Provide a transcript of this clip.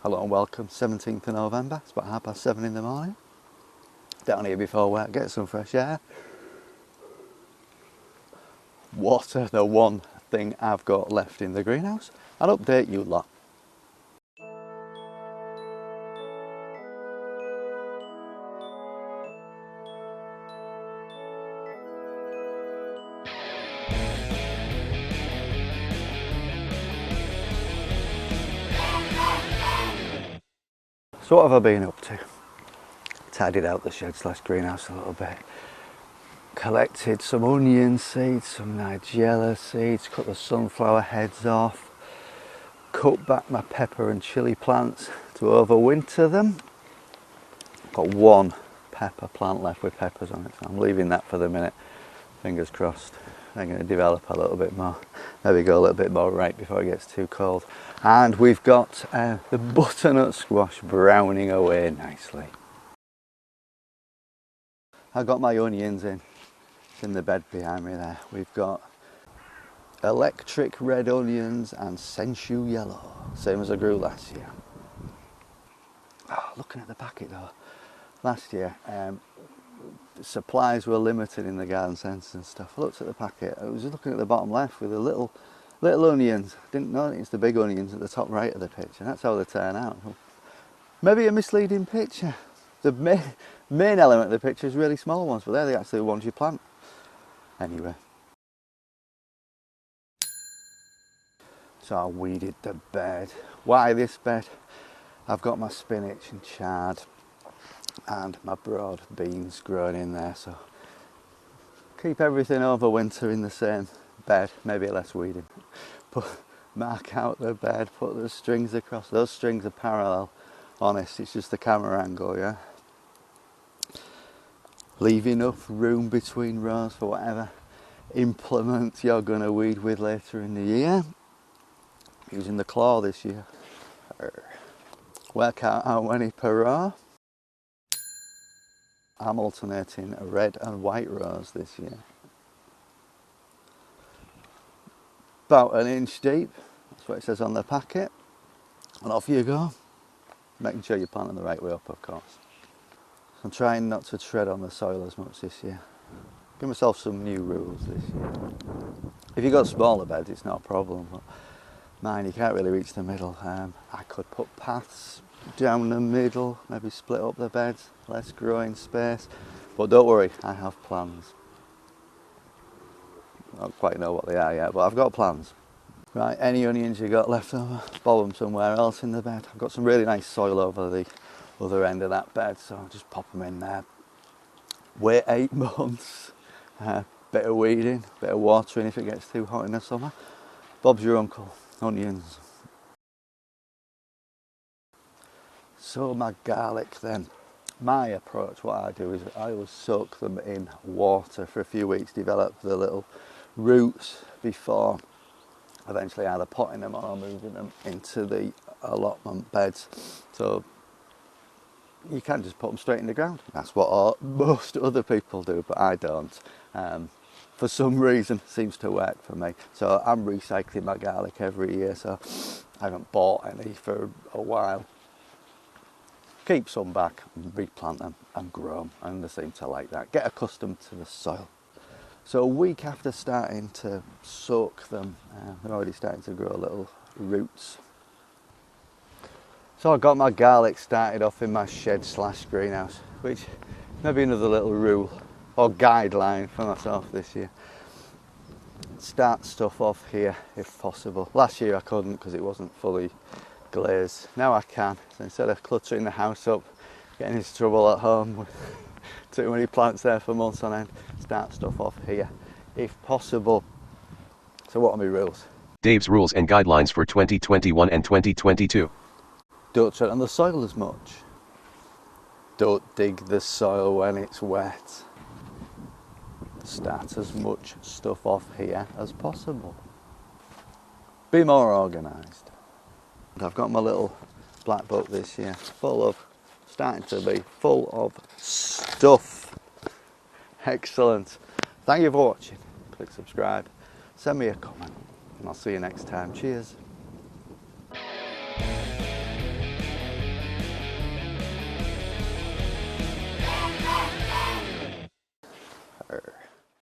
Hello and welcome, 17th of November, it's about 7:30 in the morning. Down here before work, get some fresh air. Water, the one thing I've got left in the greenhouse. I'll update you lot. So what have I been up to? Tidied out the shed / greenhouse a little bit. Collected some onion seeds, some nigella seeds, cut the sunflower heads off. Cut back my pepper and chilli plants to overwinter them. Got one pepper plant left with peppers on it, so I'm leaving that for the minute. Fingers crossed. I'm going to develop a little bit more. Maybe go a little bit more right before it gets too cold. And we've got the butternut squash browning away nicely. I got my onions in. It's in the bed behind me there. We've got electric red onions and Senshyu yellow, same as I grew last year. Oh, looking at the packet though, last year the supplies were limited in the garden centres and stuff. I looked at the packet, I was looking at the bottom left with the little onions. Didn't notice the big onions at the top right of the picture. That's how they turn out. Maybe a misleading picture. The main element of the picture is really small ones, but they're actually the ones you plant. Anyway. So I weeded the bed. Why this bed? I've got my spinach and chard and my broad beans growing in there, so keep everything over winter in the same bed, maybe less weeding. Mark out the bed, put the strings across. Those strings are parallel, honest, it's just the camera angle, yeah? Leave enough room between rows for whatever implement you're going to weed with later in the year. Using the claw this year. Work out how many per row. I'm alternating red and white rows this year. About 1 inch deep, that's what it says on the packet. And off you go. Making sure you're planting the right way up, of course. I'm trying not to tread on the soil as much this year. Give myself some new rules this year. If you've got smaller beds, it's not a problem. But mine, you can't really reach the middle. I could put paths down the middle, maybe split up the beds, less growing space. But don't worry, I have plans. I don't quite know what they are yet, but I've got plans. Right, any onions you got left over, bob them somewhere else in the bed. I've got some really nice soil over the other end of that bed, so I'll just pop them in there. Wait 8 months, bit of weeding, bit of watering if it gets too hot in the summer. Bob's your uncle, onions. So my garlic then. My approach, what I do is I will soak them in water for a few weeks, develop the little roots before eventually either potting them or moving them into the allotment beds. So you can just put them straight in the ground. That's what most other people do, but I don't. For some reason, it seems to work for me. So I'm recycling my garlic every year, so I haven't bought any for a while. Keep some back, replant them and grow them, and they seem to like that. Get accustomed to the soil. So a week after starting to soak them, they're already starting to grow little roots. So I got my garlic started off in my shed / greenhouse, which may be another little rule or guideline for myself this year. Start stuff off here if possible. Last year I couldn't because it wasn't fully glazed. Now I can, so instead of cluttering the house up, getting into trouble at home with too many plants there for months on end, start stuff off here if possible. So what are my rules? Dave's rules and guidelines for 2021 and 2022. Don't tread on the soil as much. Don't dig the soil when it's wet. Start as much stuff off here as possible. Be more organised. I've got my little black book this year starting to be full of stuff. Excellent. Thank you for watching. Click subscribe, send me a comment, and I'll see you next time. Cheers.